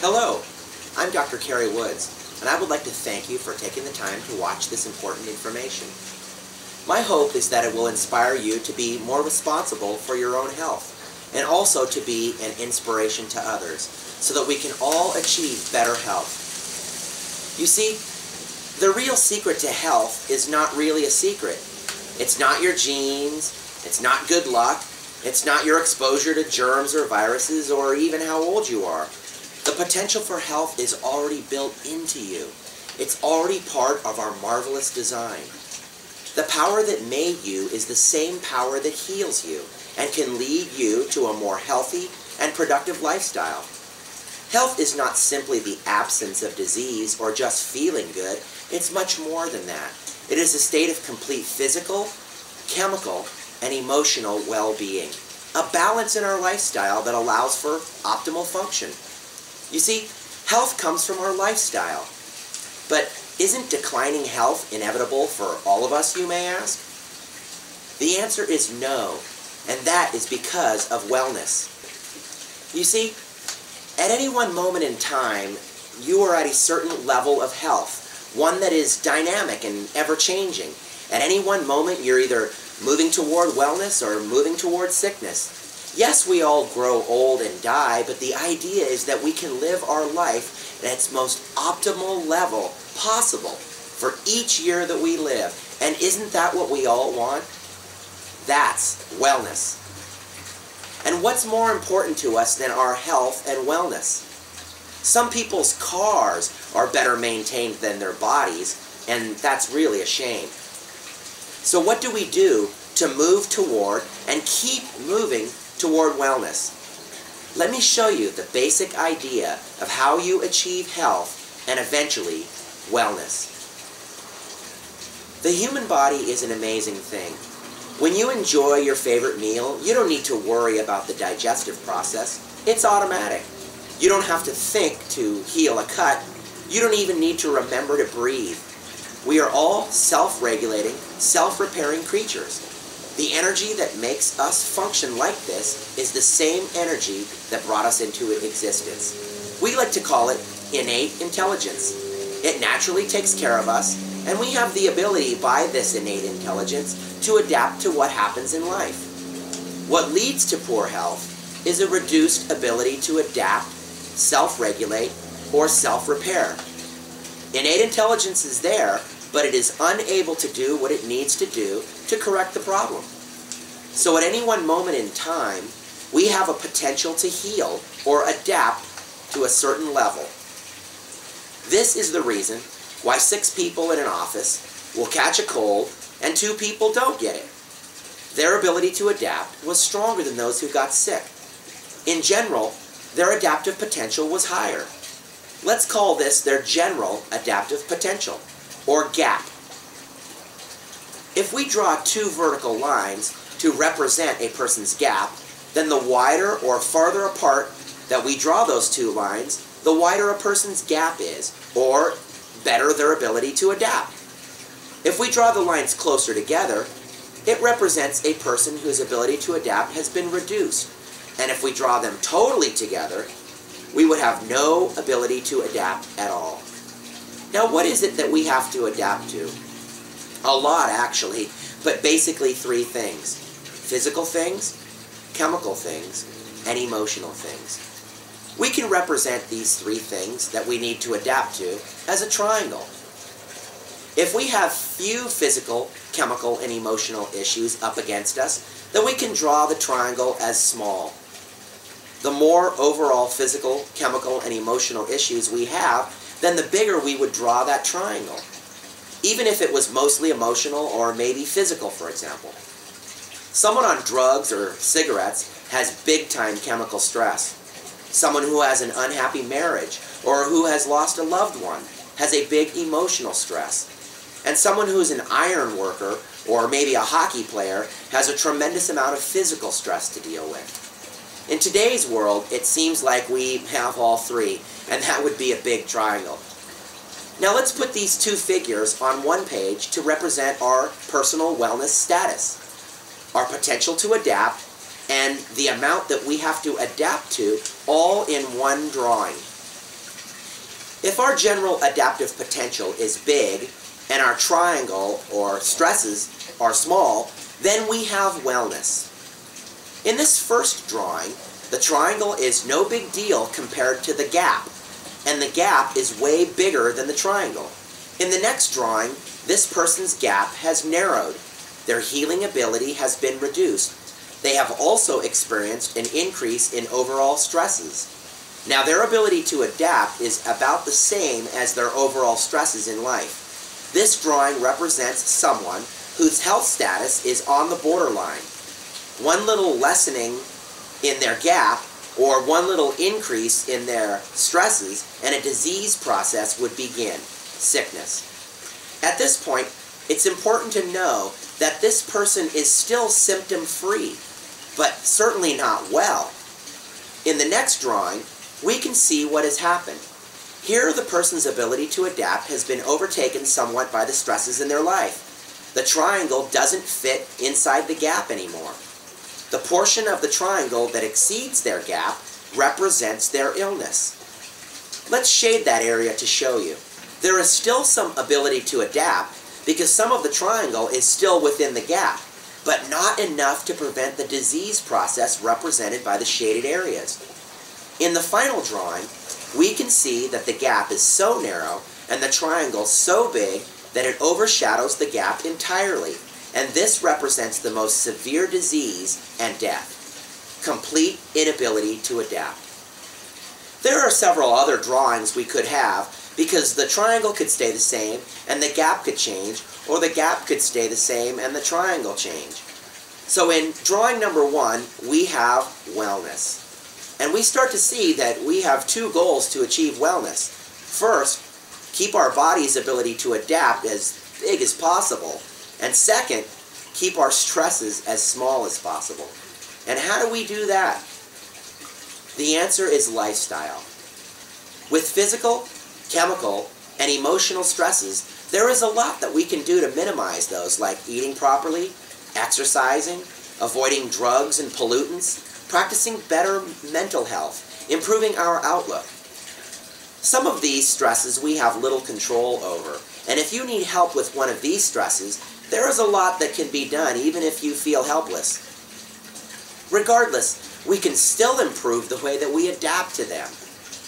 Hello, I'm Dr. Kerry Woods, and I would like to thank you for taking the time to watch this important information. My hope is that it will inspire you to be more responsible for your own health, and also to be an inspiration to others, so that we can all achieve better health. You see, the real secret to health is not really a secret. It's not your genes, it's not good luck, it's not your exposure to germs or viruses, or even how old you are. The potential for health is already built into you. It's already part of our marvelous design. The power that made you is the same power that heals you and can lead you to a more healthy and productive lifestyle. Health is not simply the absence of disease or just feeling good. It's much more than that. It is a state of complete physical, chemical, and emotional well-being. A balance in our lifestyle that allows for optimal function. You see, health comes from our lifestyle. But isn't declining health inevitable for all of us, you may ask? The answer is no, and that is because of wellness. You see, at any one moment in time, you are at a certain level of health, one that is dynamic and ever-changing. At any one moment, you're either moving toward wellness or moving toward sickness. Yes, we all grow old and die, but the idea is that we can live our life at its most optimal level possible for each year that we live. And isn't that what we all want? That's wellness. And what's more important to us than our health and wellness? Some people's cars are better maintained than their bodies, and that's really a shame. So what do we do to move toward and keep moving toward wellness? Let me show you the basic idea of how you achieve health and eventually wellness. The human body is an amazing thing. When you enjoy your favorite meal, you don't need to worry about the digestive process. It's automatic. You don't have to think to heal a cut. You don't even need to remember to breathe. We are all self-regulating, self-repairing creatures. The energy that makes us function like this is the same energy that brought us into existence. We like to call it innate intelligence. It naturally takes care of us, and we have the ability by this innate intelligence to adapt to what happens in life. What leads to poor health is a reduced ability to adapt, self-regulate, or self-repair. Innate intelligence is there, but it is unable to do what it needs to do to correct the problem. So at any one moment in time, we have a potential to heal or adapt to a certain level. This is the reason why 6 people in an office will catch a cold and 2 people don't get it. Their ability to adapt was stronger than those who got sick. In general, their adaptive potential was higher. Let's call this their general adaptive potential, or gap. If we draw 2 vertical lines to represent a person's gap, then the wider or farther apart that we draw those 2 lines, the wider a person's gap is, or better their ability to adapt. If we draw the lines closer together, it represents a person whose ability to adapt has been reduced. And if we draw them totally together, we would have no ability to adapt at all. Now, what is it that we have to adapt to? A lot, actually, but basically 3 things. Physical things, chemical things, and emotional things. We can represent these 3 things that we need to adapt to as a triangle. If we have few physical, chemical, and emotional issues up against us, then we can draw the triangle as small. The more overall physical, chemical, and emotional issues we have, then the bigger we would draw that triangle. Even if it was mostly emotional or maybe physical, for example. Someone on drugs or cigarettes has big-time chemical stress. Someone who has an unhappy marriage or who has lost a loved one has a big emotional stress. And someone who's an iron worker or maybe a hockey player has a tremendous amount of physical stress to deal with. In today's world, it seems like we have all 3, and that would be a big triangle. Now let's put these 2 figures on one page to represent our personal wellness status, our potential to adapt, and the amount that we have to adapt to all in one drawing. If our general adaptive potential is big and our triangle or stresses are small, then we have wellness. In this first drawing, the triangle is no big deal compared to the gap, and the gap is way bigger than the triangle. In the next drawing, this person's gap has narrowed. Their healing ability has been reduced. They have also experienced an increase in overall stresses. Now, their ability to adapt is about the same as their overall stresses in life. This drawing represents someone whose health status is on the borderline. One little lessening in their gap or one little increase in their stresses and a disease process would begin, sickness. At this point, it's important to know that this person is still symptom-free, but certainly not well. In the next drawing, we can see what has happened. Here, the person's ability to adapt has been overtaken somewhat by the stresses in their life. The triangle doesn't fit inside the gap anymore. The portion of the triangle that exceeds their gap represents their illness. Let's shade that area to show you. There is still some ability to adapt because some of the triangle is still within the gap, but not enough to prevent the disease process represented by the shaded areas. In the final drawing, we can see that the gap is so narrow and the triangle so big that it overshadows the gap entirely, and this represents the most severe disease and death: complete inability to adapt. There are several other drawings we could have because the triangle could stay the same and the gap could change, or the gap could stay the same and the triangle change. So in drawing number 1, we have wellness. And we start to see that we have two goals to achieve wellness. First, keep our body's ability to adapt as big as possible. And second, keep our stresses as small as possible. And how do we do that? The answer is lifestyle. With physical, chemical, and emotional stresses, there is a lot that we can do to minimize those, like eating properly, exercising, avoiding drugs and pollutants, practicing better mental health, improving our outlook. Some of these stresses we have little control over, and if you need help with one of these stresses, there is a lot that can be done even if you feel helpless. Regardless, we can still improve the way that we adapt to them.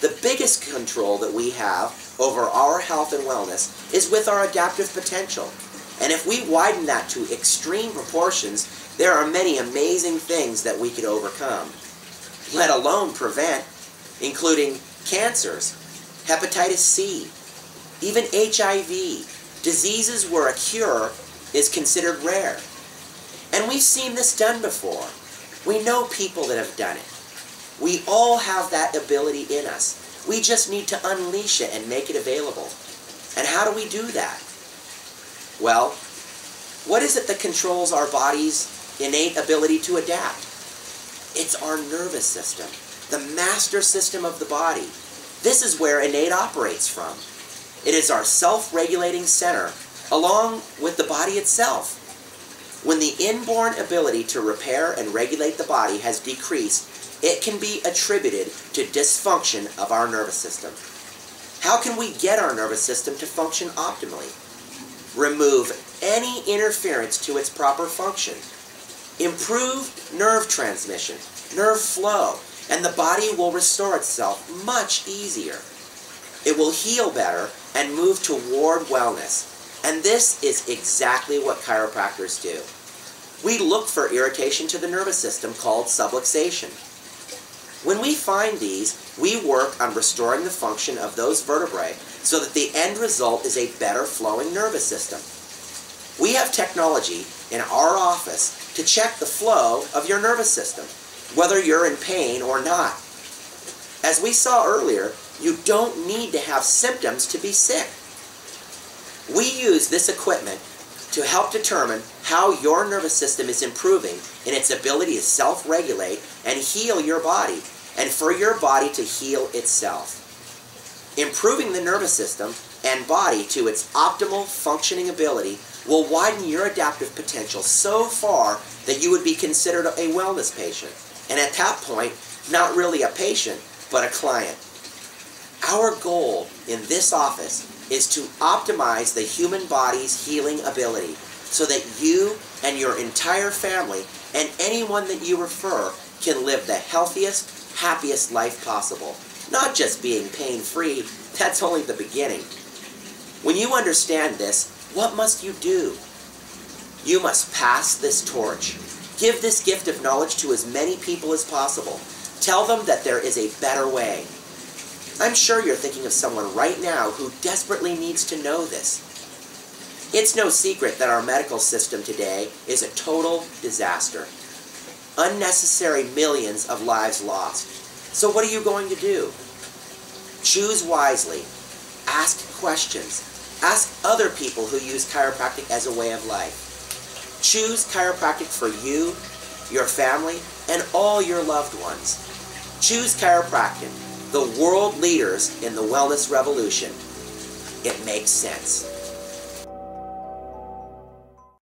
The biggest control that we have over our health and wellness is with our adaptive potential. And if we widen that to extreme proportions, there are many amazing things that we could overcome, let alone prevent, including cancers, hepatitis C, even HIV, diseases where a cure is considered rare. And we've seen this done before. We know people that have done it. We all have that ability in us. We just need to unleash it and make it available. And how do we do that? Well, what is it that controls our body's innate ability to adapt? It's our nervous system, the master system of the body. This is where innate operates from. It is our self-regulating center, along with the body itself. When the inborn ability to repair and regulate the body has decreased, it can be attributed to dysfunction of our nervous system. How can we get our nervous system to function optimally? Remove any interference to its proper function. Improve nerve transmission, nerve flow, and the body will restore itself much easier. It will heal better and move toward wellness. And this is exactly what chiropractors do. We look for irritation to the nervous system called subluxation. When we find these, we work on restoring the function of those vertebrae so that the end result is a better flowing nervous system. We have technology in our office to check the flow of your nervous system, whether you're in pain or not. As we saw earlier, you don't need to have symptoms to be sick. We use this equipment to help determine how your nervous system is improving in its ability to self-regulate and heal your body, and for your body to heal itself. Improving the nervous system and body to its optimal functioning ability will widen your adaptive potential so far that you would be considered a wellness patient, and at that point, not really a patient, but a client. Our goal in this office is to optimize the human body's healing ability so that you and your entire family and anyone that you refer can live the healthiest, happiest life possible. Not just being pain-free, that's only the beginning. When you understand this, what must you do? You must pass this torch. Give this gift of knowledge to as many people as possible. Tell them that there is a better way. I'm sure you're thinking of someone right now who desperately needs to know this. It's no secret that our medical system today is a total disaster. Unnecessary millions of lives lost. So what are you going to do? Choose wisely. Ask questions. Ask other people who use chiropractic as a way of life. Choose chiropractic for you, your family, and all your loved ones. Choose chiropractic, the world leaders in the wellness revolution. It makes sense.